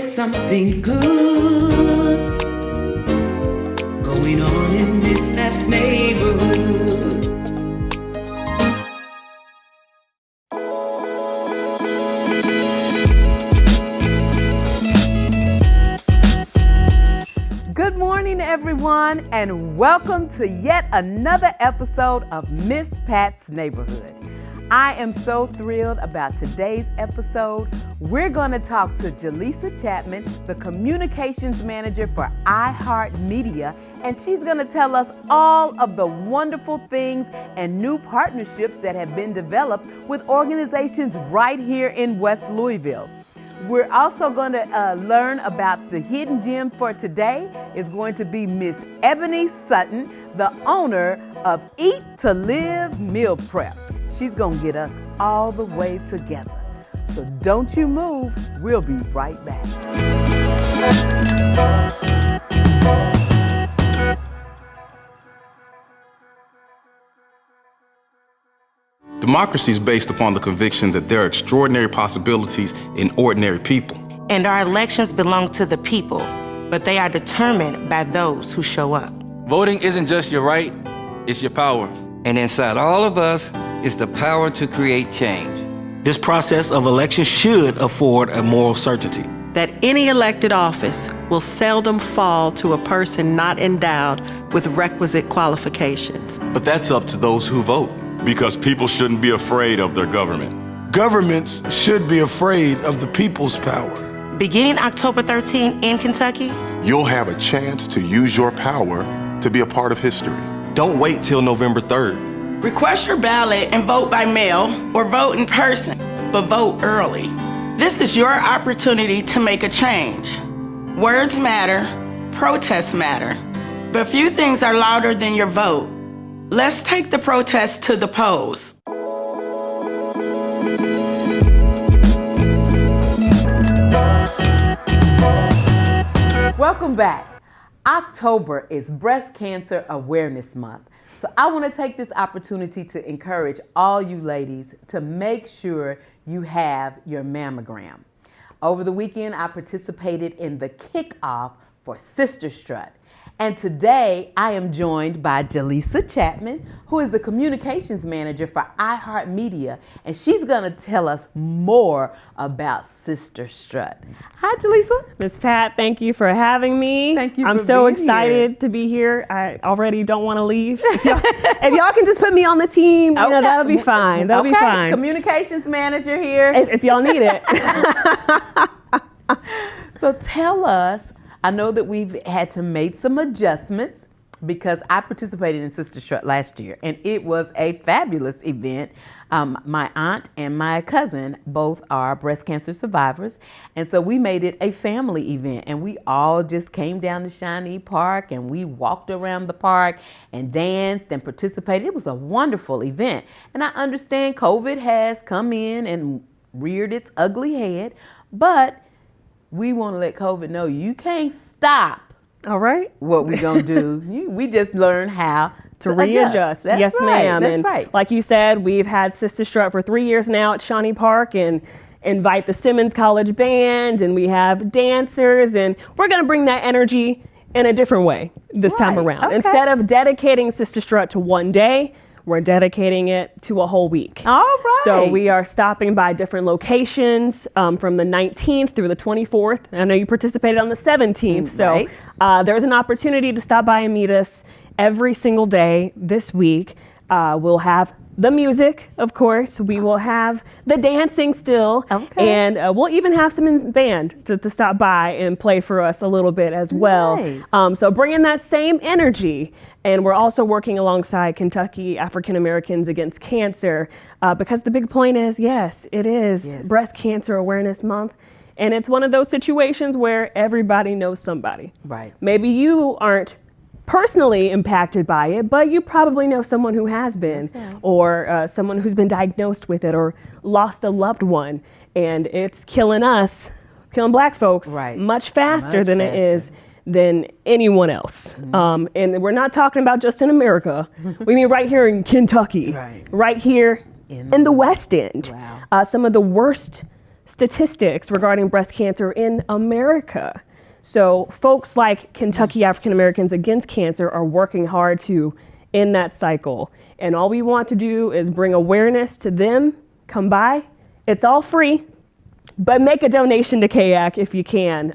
Something good going on in this Pats neighborhood. Good morning, everyone, and welcome to yet another episode of Miss Pats Neighborhood. I am so thrilled about today's episode. We're going to talk to Jelisa Chatman, the communications manager for iHeart Media, and she's going to tell us all of the wonderful things and new partnerships that have been developed with organizations right here in West Louisville. We're also going to learn about the hidden gem for today is going to be Miss Ebonee Sutton, the owner of Eat to Live Meal Prep. She's going to get us all the way together. So don't you move. We'll be right back. Democracy is based upon the conviction that there are extraordinary possibilities in ordinary people. And our elections belong to the people, but they are determined by those who show up. Voting isn't just your right, it's your power. And inside all of us is the power to create change. This process of election should afford a moral certainty that any elected office will seldom fall to a person not endowed with requisite qualifications. But that's up to those who vote. Because people shouldn't be afraid of their government. Governments should be afraid of the people's power. Beginning October 13 in Kentucky, you'll have a chance to use your power to be a part of history. Don't wait till November 3rd. Request your ballot and vote by mail or vote in person, but vote early. This is your opportunity to make a change. Words matter, protests matter, but few things are louder than your vote. Let's take the protest to the polls. Welcome back. October is Breast Cancer Awareness Month. So I want to take this opportunity to encourage all you ladies to make sure you have your mammogram. Over the weekend, I participated in the kickoff for Sister Strut. And today I am joined by Jelisa Chatman, who is the communications manager for iHeart Media, and she's going to tell us more about Sister Strut. Hi, Jelisa. Miss Pat, thank you for having me. Thank you. I'm so excited to be here. I already don't want to leave. If y'all can just put me on the team, you know, that'll be fine. That'll be fine. Communications manager here. If y'all need it. So tell us. I know that we've had to make some adjustments because I participated in Sister Strut last year, and it was a fabulous event. My aunt and my cousin both are breast cancer survivors, and so we made it a family event, and we all just came down to Shawnee Park, and we walked around the park and danced and participated. It was a wonderful event, and I understand COVID has come in and reared its ugly head, but we want to let COVID know you can't stop. All right. What we gonna do? We just learn how to readjust. Yes, ma'am. That's right. Like you said, we've had Sister Strut for 3 years now at Shawnee Park, and invite the Simmons College Band, and we have dancers, and we're gonna bring that energy in a different way this time around. Okay. Instead of dedicating Sister Strut to one day, we're dedicating it to a whole week. All right. So we are stopping by different locations from the 19th through the 24th. I know you participated on the 17th. So there's an opportunity to stop by and meet us every single day this week. We'll have the music, of course. We will have the dancing still. Okay. And we'll even have Simmons Band to stop by and play for us a little bit as well. Nice. So bringing that same energy. And we're also working alongside Kentucky African Americans Against Cancer because the big point is, yes, it is Breast Cancer Awareness Month. And it's one of those situations where everybody knows somebody. Right. Maybe you aren't personally impacted by it, but you probably know someone who has been, or someone who's been diagnosed with it or lost a loved one, and it's killing Black folks much faster than it is than anyone else. And we're not talking about just in America. We mean right here in Kentucky, right here in the West End. Some of the worst statistics regarding breast cancer in America. So folks like Kentucky African Americans Against Cancer are working hard to end that cycle. And all we want to do is bring awareness to them. Come by. It's all free. But make a donation to KAC if you can.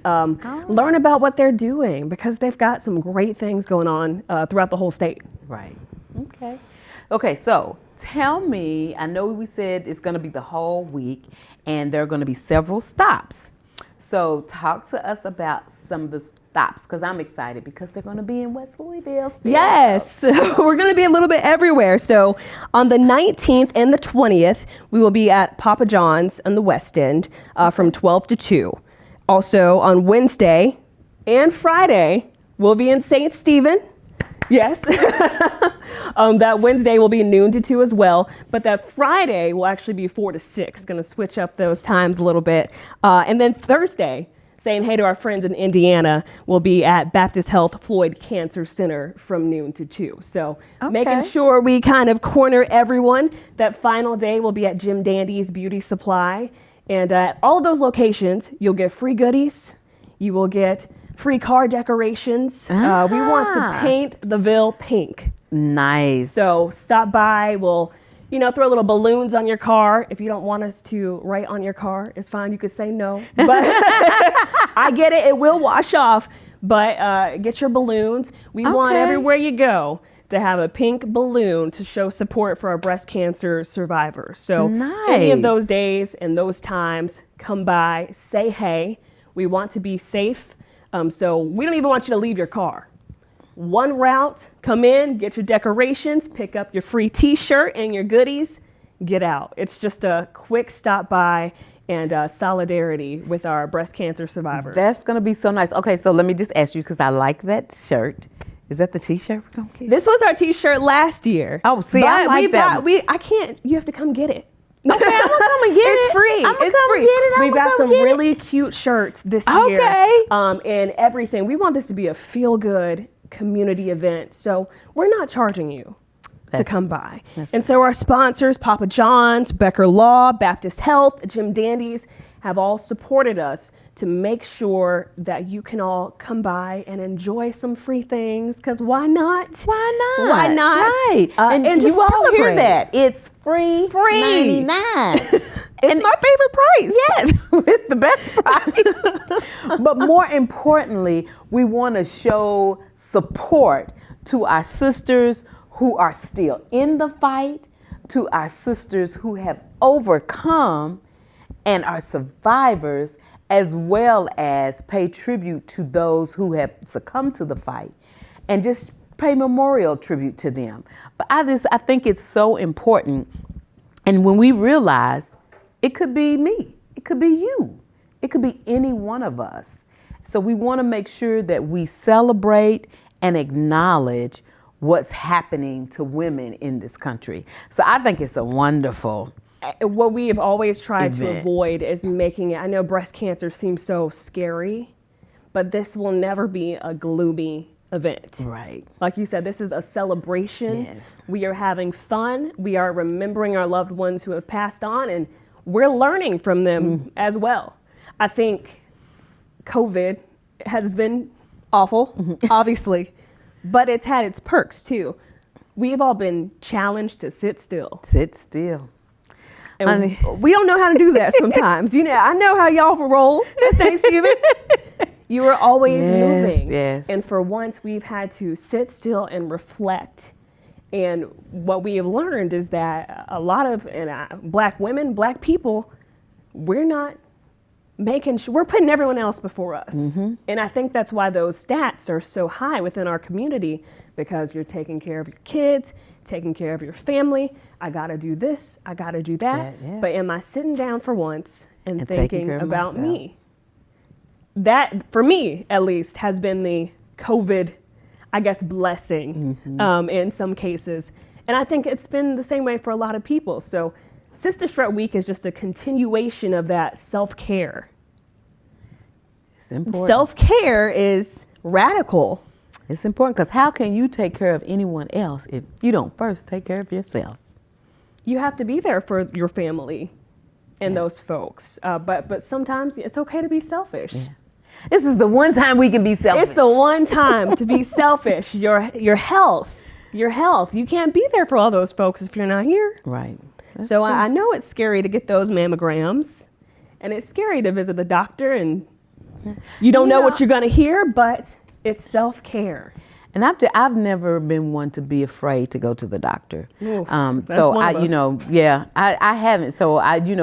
Learn about what they're doing, because they've got some great things going on throughout the whole state. Right. Okay, so tell me, I know we said it's going to be the whole week, and there are going to be several stops. So talk to us about some of the stops, because I'm excited because they're going to be in West Louisville still. Yes, we're going to be a little bit everywhere. So on the 19th and the 20th, we will be at Papa John's on the West End from 12 to 2. Also on Wednesday and Friday, we'll be in St. Stephen. Yes. That Wednesday will be noon to 2 as well. But that Friday will actually be 4 to 6. Going to switch up those times a little bit. And then Thursday, saying hey to our friends in Indiana, will be at Baptist Health Floyd Cancer Center from noon to 2. So making sure we kind of corner everyone. That final day will be at Jim Dandy's Beauty Supply. And at all of those locations, you'll get free goodies. You will get free car decorations. We want to paint the Ville pink. Nice. So stop by. We'll, throw little balloons on your car. If you don't want us to write on your car, it's fine. You could say no. But I get it. It will wash off. But get your balloons. We want everywhere you go to have a pink balloon to show support for our breast cancer survivors. So any of those days and those times, come by, say hey. We want to be safe. So we don't even want you to leave your car. One route, come in, get your decorations, pick up your free t-shirt and your goodies, get out. It's just a quick stop by and solidarity with our breast cancer survivors. That's going to be so nice. Okay, so let me just ask you, because I like that shirt. Is that the t-shirt we're going to get? This was our t-shirt last year. Oh, see, I like that. I can't, you have to come get it. Okay, I'm gonna come and get it. It's free. It's free. We've got some really cute shirts this year. And everything. We want this to be a feel-good community event. So we're not charging you to come by. And so our sponsors, Papa John's, Becker Law, Baptist Health, Jim Dandy's, have all supported us to make sure that you can all come by and enjoy some free things, because why not? Why not? Why not? Right. And just you all celebrate. Hear that. It's free. 99. It's my favorite price. Yeah, it's the best price. But more importantly, we want to show support to our sisters who are still in the fight, to our sisters who have overcome and are survivors, as well as pay tribute to those who have succumbed to the fight, and just pay memorial tribute to them. But I think it's so important. And when we realize it could be me, it could be you, it could be any one of us. So we want to make sure that we celebrate and acknowledge what's happening to women in this country. So I think it's a wonderful what we have always tried to avoid is making it, I know breast cancer seems so scary, but this will never be a gloomy event. Right. Like you said, this is a celebration. Yes. We are having fun. We are remembering our loved ones who have passed on, and we're learning from them as well. I think COVID has been awful, obviously, but it's had its perks too. We've all been challenged to sit still. Sit still. And we don't know how to do that sometimes. I know how y'all roll at St. Stephen. You are always moving. Yes. And for once, we've had to sit still and reflect. And what we have learned is that a lot of Black women, Black people, we're not we're putting everyone else before us. And I think that's why those stats are so high within our community, because you're taking care of your kids, taking care of your family. I got to do this, I got to do that. But am I sitting down for once and thinking about me? That, for me at least, has been the COVID I guess, blessing in some cases. And I think it's been the same way for a lot of people. So Sister Strut Week is just a continuation of that self-care. It's important. Self-care is radical. It's important because how can you take care of anyone else if you don't first take care of yourself? You have to be there for your family and those folks. But sometimes it's okay to be selfish. Yeah. This is the one time we can be selfish. It's the one time to be selfish. Your health. You can't be there for all those folks if you're not here. Right. That's so true. I know it's scary to get those mammograms, and it's scary to visit the doctor, and you don't know what you're going to hear, but it's self-care. And I've never been one to be afraid to go to the doctor. Ooh, so I haven't. So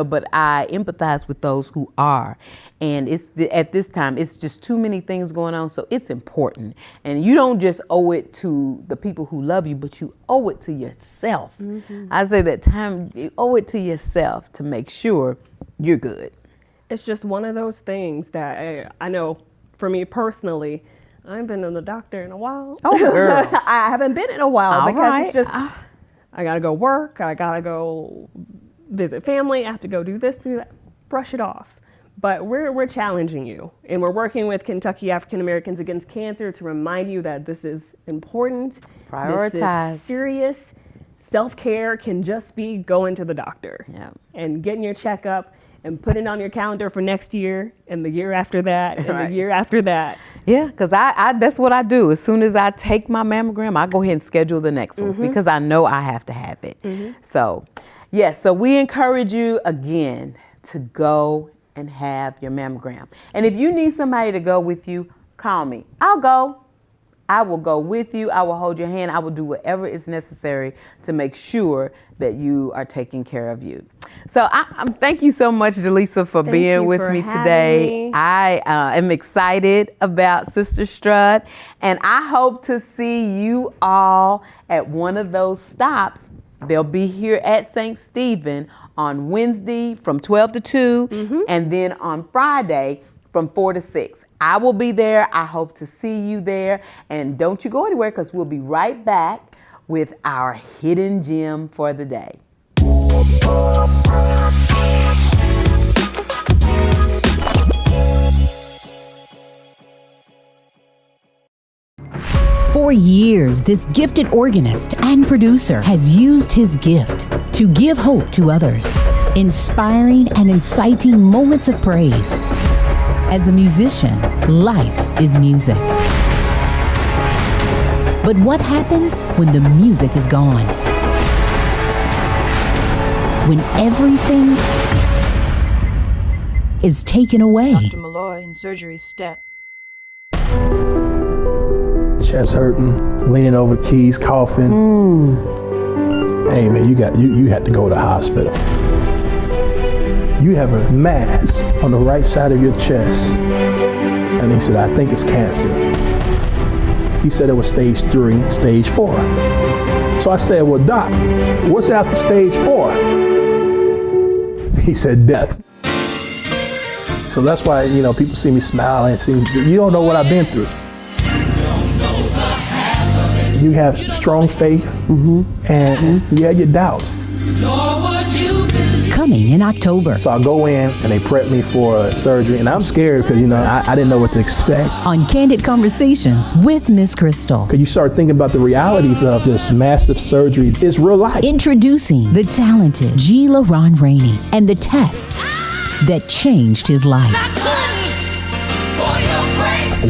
but I empathize with those who are. And at this time, it's just too many things going on. So it's important. And you don't just owe it to the people who love you, but you owe it to yourself. I say that time, you owe it to yourself to make sure you're good. It's just one of those things that I know for me personally, I haven't been to the doctor in a while. Oh, girl. I haven't been in a while because it's just, I got to go work. I got to go visit family. I have to go do this, do that. Brush it off. But we're challenging you. And we're working with Kentucky African Americans Against Cancer to remind you that this is important. Prioritize. This is serious. Self-care can just be going to the doctor and getting your checkup and putting it on your calendar for next year and the year after that and the year after that. Yeah, because I that's what I do. As soon as I take my mammogram, I go ahead and schedule the next one because I know I have to have it. So, so we encourage you again to go and have your mammogram. And if you need somebody to go with you, call me. I'll go. I will go with you. I will hold your hand. I will do whatever is necessary to make sure that you are taking care of you. So thank you so much, Jelisa, for being with me today. I am excited about Sister Strut, and I hope to see you all at one of those stops. They'll be here at St. Stephen on Wednesday from 12 to 2, and then on Friday from 4 to 6. I will be there. I hope to see you there. And don't you go anywhere because we'll be right back with our hidden gem for the day. For years, this gifted organist and producer has used his gift to give hope to others, inspiring and inciting moments of praise. As a musician, life is music. But what happens when the music is gone? When everything is taken away? Dr. Malloy in surgery step. Chest hurting, leaning over the keys, coughing. Hey man, you had to go to the hospital. You have a mass on the right side of your chest. And he said, I think it's cancer. He said it was stage 3, stage 4. So I said, well, doc, what's after stage 4? He said, death. So that's why, people see me smiling. You don't know what I've been through. You have strong faith, and you had your doubts. Coming in October. So I go in and they prep me for surgery, and I'm scared because I didn't know what to expect. On Candid Conversations with Miss Crystal. Because you start thinking about the realities of this massive surgery. It's real life. Introducing the talented Jelisa Rainey and the test that changed his life.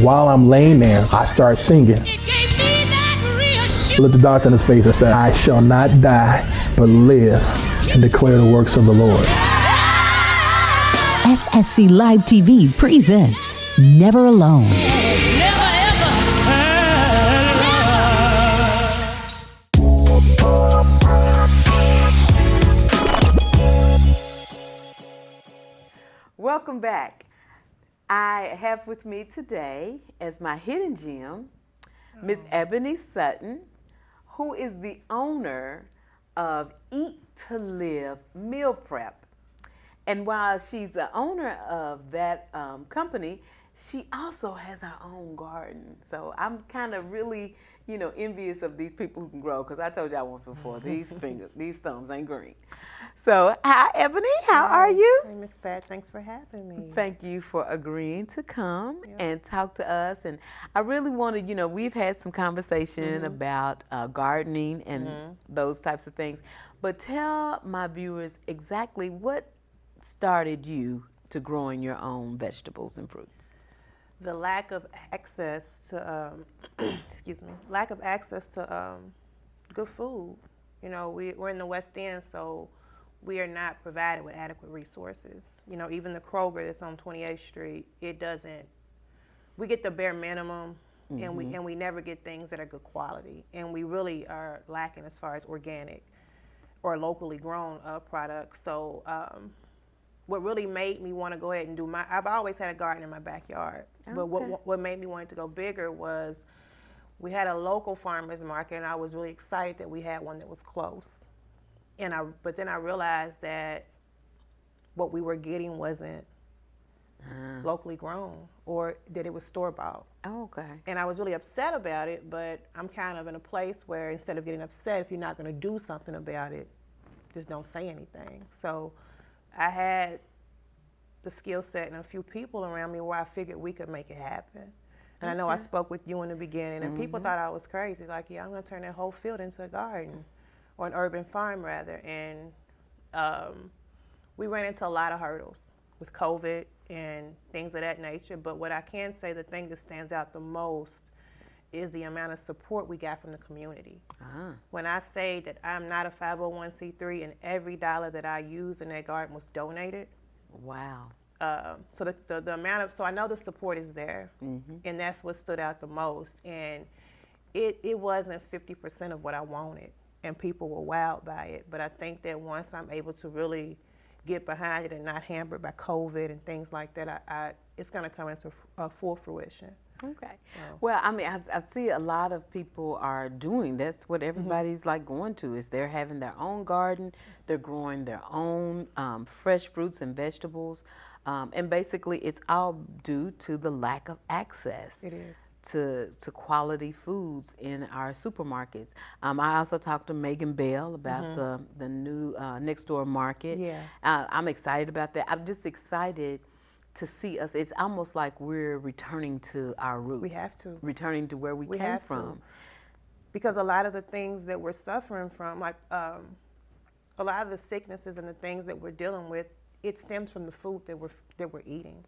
While I'm laying there, I start singing. Looked the doctor in his face and said, I shall not die, but live and declare the works of the Lord. SSC Live TV presents Never Alone. Welcome back. I have with me today as my hidden gem, Miss Ebonee Sutton, who is the owner of Eat to Live Meal Prep. And while she's the owner of that company, she also has her own garden. So I'm kind of really, envious of these people who can grow, because I told y'all once before, these thumbs ain't green. So, hi, Ebonee, how are you? Hi, Miss Pat, thanks for having me. Thank you for agreeing to come and talk to us. And I really wanted, we've had some conversation about gardening and those types of things, but tell my viewers exactly what started you to growing your own vegetables and fruits. The lack of access to, lack of access to good food. We're in the West End, so we are not provided with adequate resources. Even the Kroger that's on 28th Street, we get the bare minimum, and we never get things that are good quality. And we really are lacking as far as organic or locally grown products. So what really made me want to go ahead and I've always had a garden in my backyard, but what made me want it to go bigger was we had a local farmer's market, and I was really excited that we had one that was close. But then I realized that what we were getting wasn't locally grown, or that it was store-bought. Oh, okay. And I was really upset about it, but I'm kind of in a place where instead of getting upset, if you're not going to do something about it, just don't say anything. So I had the skill set and a few people around me where I figured we could make it happen. And I know I spoke with you in the beginning, and people thought I was crazy. Like, yeah, I'm going to turn that whole field into a garden, or an urban farm, rather. And we ran into a lot of hurdles with COVID and things of that nature. But what I can say, the thing that stands out the most is the amount of support we got from the community. When I say that I'm not a 501c3 and every dollar that I used in that garden was donated. Wow. So the amount of, so I know the support is there, and that's what stood out the most. And it wasn't 50% of what I wanted, and people were wowed by it. But I think that once I'm able to really get behind it and not hampered by COVID and things like that, it's going to come into full fruition. Okay. Well, I mean, I see a lot of people are doing. That's what everybody's like going to, is they're having their own garden, they're growing their own fresh fruits and vegetables, and basically it's all due to the lack of access. It is. To quality foods in our supermarkets. I also talked to Megan Bell about the new next door market. Yeah. I'm excited about that. I'm just excited to see us. It's almost like we're returning to our roots. We have to. Returning to where we came from. Because a lot of the things that we're suffering from, like a lot of the sicknesses and the things that we're dealing with, it stems from the food that we're eating.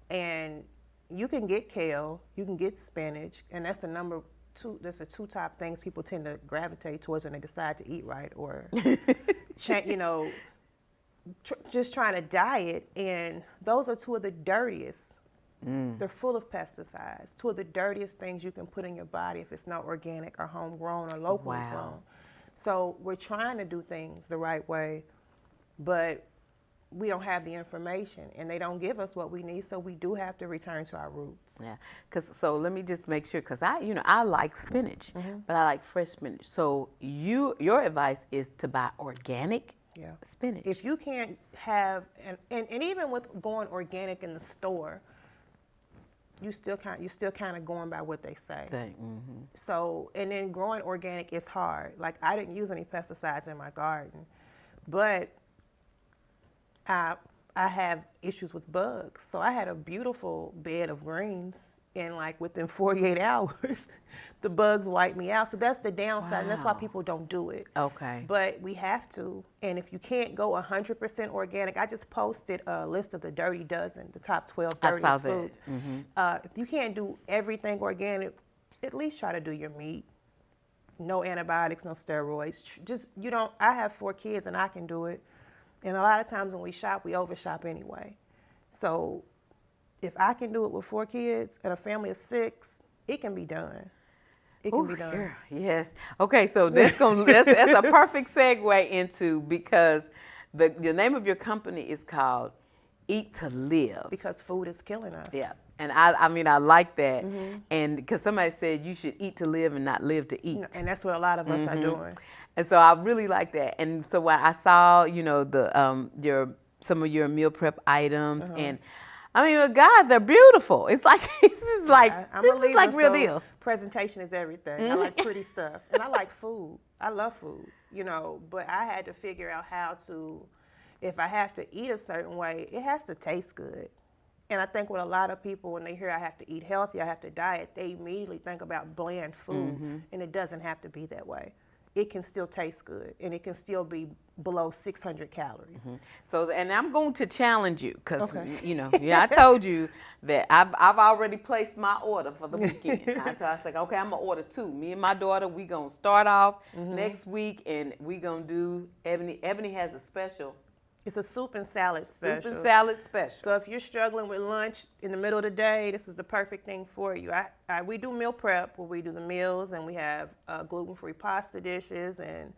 And you can get kale, you can get spinach, and that's the number two. That's the two top things people tend to gravitate towards when they decide to eat right, or just trying to diet. And those are two of the dirtiest. They're full of pesticides. Two of the dirtiest things you can put in your body if it's not organic or homegrown or locally grown. So we're trying to do things the right way, but we don't have the information, and they don't give us what we need, so we do have to return to our roots. Yeah, so let me just make sure, because I like spinach, but I like fresh spinach. So your advice is to buy organic spinach. If you can't have, and even with going organic in the store, you're still kind of going by what they say. So, and then growing organic is hard. Like, I didn't use any pesticides in my garden, but I have issues with bugs. So I had a beautiful bed of greens, and like within 48 hours, the bugs wiped me out. So that's the downside, and that's why people don't do it. Okay. But we have to, and if you can't go 100% organic, I just posted a list of the dirty dozen, the top 12 dirtiest foods. If you can't do everything organic, at least try to do your meat. No antibiotics, no steroids. I have 4 kids and I can do it. And a lot of times when we shop, we overshop anyway. So if I can do it with 4 kids and a family of 6, it can be done. It can be done. Sure. Yes. Okay, so that's a perfect segue into, because the name of your company is called Eat to Live. Because food is killing us. Yeah. And I mean, I like that. And because somebody said you should eat to live and not live to eat. And that's what a lot of us are doing. And so I really like that. And so when I saw, some of your meal prep items, and I mean, with guys, they're beautiful. It's like this is like real deal. Presentation is everything. I like pretty stuff, and I like food. I love food, but I had to figure out how to, if I have to eat a certain way, it has to taste good. And I think with a lot of people, when they hear I have to eat healthy, I have to diet, they immediately think about bland food, and it doesn't have to be that way. It can still taste good, and it can still be below 600 calories. So, and I'm going to challenge you because, I told you that I've already placed my order for the weekend. I was like, okay, I'm going to order 2. Me and my daughter, we going to start off next week, and we going to do, Ebonee has a special. It's a soup and salad special. Soup and salad special. So if you're struggling with lunch in the middle of the day, this is the perfect thing for you. We do meal prep where we do the meals, and we have gluten-free pasta dishes, and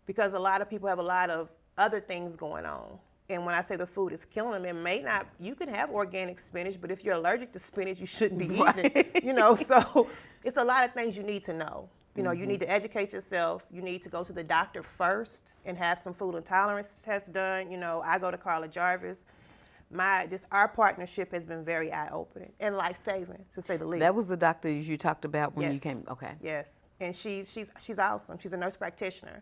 because a lot of people have a lot of other things going on. And when I say the food is killing them, it may not, you can have organic spinach, but if you're allergic to spinach, you shouldn't be eating it. So it's a lot of things you need to know. You need to educate yourself. You need to go to the doctor first and have some food intolerance tests done. I go to Carla Jarvis. Our partnership has been very eye-opening and life-saving, to say the least. That was the doctor you talked about when you came. Okay. Yes, and she's awesome. She's a nurse practitioner,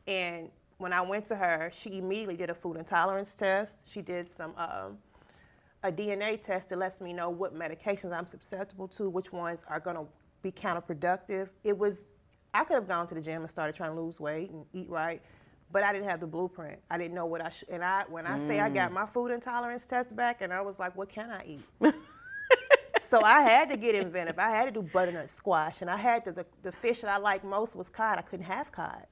and when I went to her, she immediately did a food intolerance test. She did a DNA test that lets me know what medications I'm susceptible to, which ones are going to be counterproductive. I could have gone to the gym and started trying to lose weight and eat right, but I didn't have the blueprint. I didn't know what I should. And when I say I got my food intolerance test back, and I was like, what can I eat? So I had to get inventive. I had to do butternut squash, and I had the fish that I like most was cod. I couldn't have cod.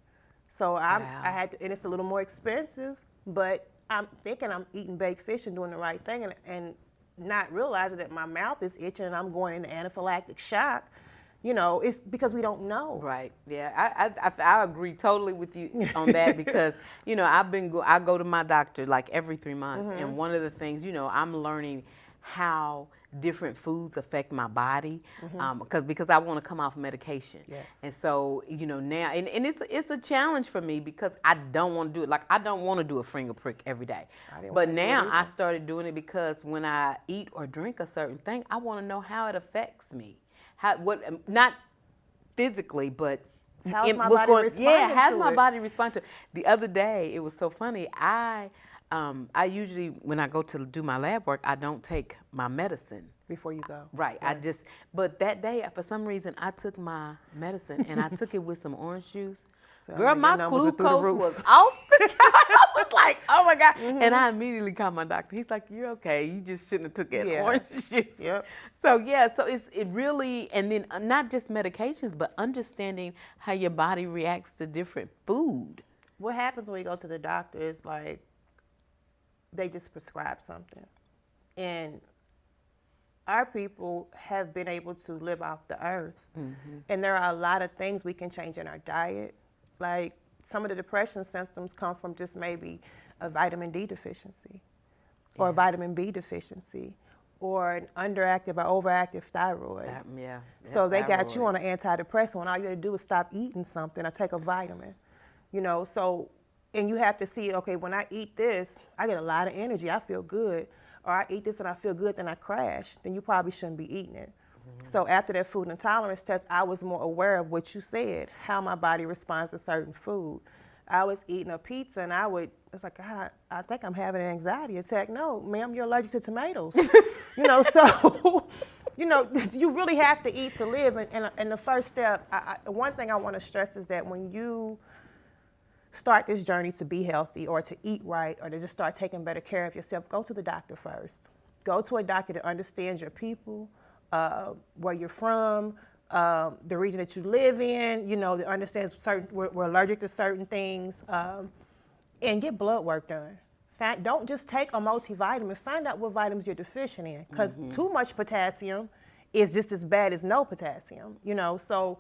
So I had to, and it's a little more expensive, but I'm thinking I'm eating baked fish and doing the right thing, and not realizing that my mouth is itching and I'm going into anaphylactic shock. It's because we don't know. Right. Yeah. I agree totally with you on that because, I go to my doctor like every 3 months. And one of the things, I'm learning how different foods affect my body because I want to come off medication. Yes. And so, now, and it's a challenge for me because I don't want to do it. Like, I don't want to do a finger prick every day. But now I started doing it because when I eat or drink a certain thing, I want to know how it affects me. Not physically, but how's my body respond to it? The other day, it was so funny. I usually, when I go to do my lab work, I don't take my medicine. Before you go. Right. But that day, for some reason, I took my medicine and I took it with some orange juice. So, girl, my glucose was off the chart. I was like, oh my God. And I immediately called my doctor. He's like, you're okay. You just shouldn't have took that orange juice. Yep. So it really, and then not just medications, but understanding how your body reacts to different food. What happens when you go to the doctor is like, they just prescribe something. And our people have been able to live off the earth. And there are a lot of things we can change in our diet. Like some of the depression symptoms come from just maybe a vitamin D deficiency or a vitamin B deficiency or an underactive or overactive thyroid. So they got you on an antidepressant when all you have to do is stop eating something or take a vitamin. And you have to see, okay, when I eat this, I get a lot of energy, I feel good. Or I eat this and I feel good, then I crash. Then you probably shouldn't be eating it. So after that food intolerance test, I was more aware of what you said, how my body responds to certain food. I was eating a pizza and it's like, God, I think I'm having an anxiety attack. No, ma'am, you're allergic to tomatoes. So, you really have to eat to live. And the first step, one thing I want to stress is that when you start this journey to be healthy or to eat right or to just start taking better care of yourself, go to the doctor first. Go to a doctor that understands your people, where you're from, the region that you live in, that understands we're allergic to certain things, and get blood work done. Don't just take a multivitamin. Find out what vitamins you're deficient in, because too much potassium is just as bad as no potassium. So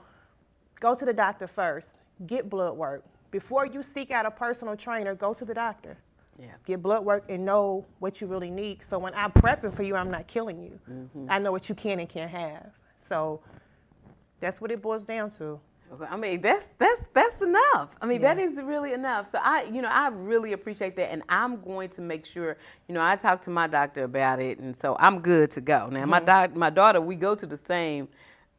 go to the doctor first. Get blood work. Before you seek out a personal trainer, go to the doctor. Get blood work and know what you really need. So when I'm prepping for you, I'm not killing you. I know what you can and can't have. So that's what it boils down to. I mean, that's enough. I mean, that is really enough. So I really appreciate that, and I'm going to make sure, I talked to my doctor about it, and so I'm good to go. Now, my daughter, we go to the same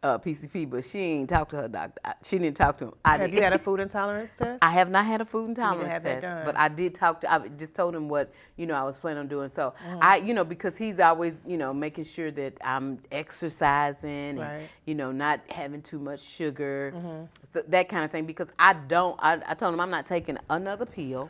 PCP, but she ain't talked to her doctor. She didn't talk to him. Have you had a food intolerance test? I have not had a food intolerance that test, done. but I did I just told him what, I was planning on doing. So because he's always, making sure that I'm exercising and, not having too much sugar, that kind of thing, because I told him I'm not taking another pill.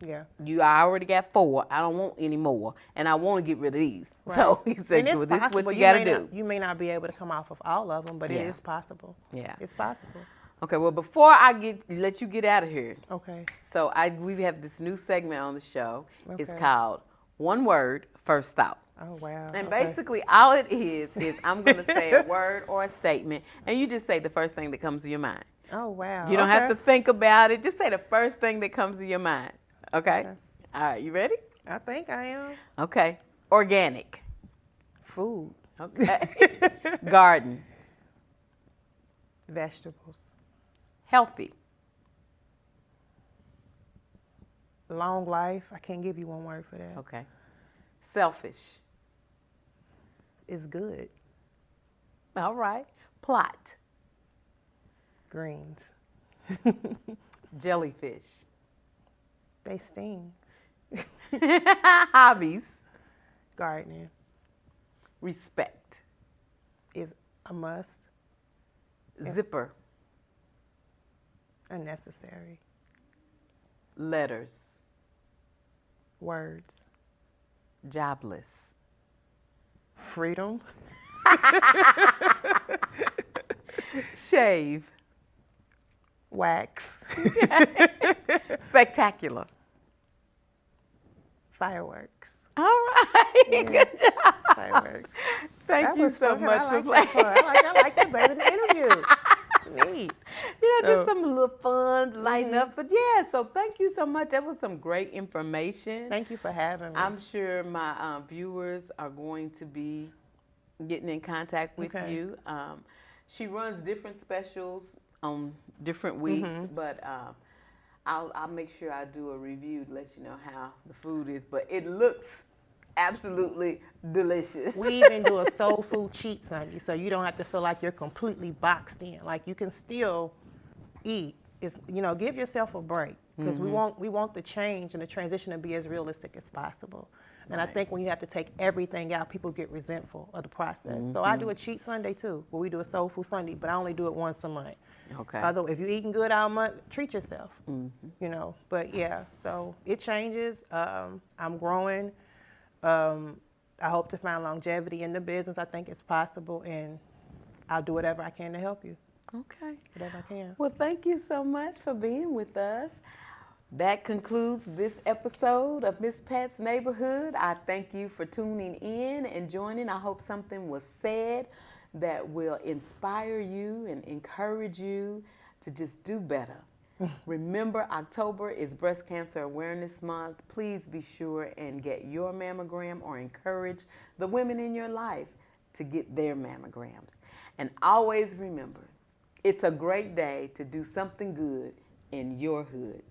Yeah. I already got 4. I don't want any more, and I want to get rid of these. Right. So he said, well, this is what you got to do. You may not be able to come off of all of them, but it is possible. Yeah. It's possible. Okay, well, before I let you get out of here. Okay. So we have this new segment on the show. Okay. It's called One Word, First Thought. Oh, wow. And basically all it is I'm going to say a word or a statement, and you just say the first thing that comes to your mind. Oh, wow. You don't have to think about it. Just say the first thing that comes to your mind. Okay? All right, you ready? I think I am. Okay. Organic. Food. Okay. Garden. Vegetables. Healthy. Long life. I can't give you one word for that. Okay. Selfish. Is good. All right. Plot. Greens. Jellyfish. They sting. Hobbies. Gardening. Respect. Is a must. Zipper. Unnecessary. Letters. Words. Jobless. Freedom. Shave. Wax. Spectacular. Fireworks. All right. Yeah. Good job. Fireworks. Thank you so much for playing. I like that better than the interview. Neat. Just some little fun to lighten up. But so thank you so much. That was some great information. Thank you for having me. I'm sure my viewers are going to be getting in contact with you. She runs different specials on different weeks, but I'll make sure I do a review to let you know how the food is. But it looks absolutely delicious. We even do a soul food cheat Sunday, so you don't have to feel like you're completely boxed in. Like, you can still eat. It's, give yourself a break, because we want the change and the transition to be as realistic as possible. And I think when you have to take everything out, people get resentful of the process. So I do a cheat Sunday too, where we do a soul food Sunday, but I only do it once a month. Okay. Although if you're eating good all month, treat yourself. But so it changes. I'm growing. I hope to find longevity in the business. I think it's possible, and I'll do whatever I can to help you. Okay. Whatever I can. Well, thank you so much for being with us. That concludes this episode of Miss Pat's Neighborhood. I thank you for tuning in and joining. I hope something was said that will inspire you and encourage you to just do better. Remember, October is Breast Cancer Awareness Month. Please be sure and get your mammogram, or encourage the women in your life to get their mammograms. And always remember, it's a great day to do something good in your hood.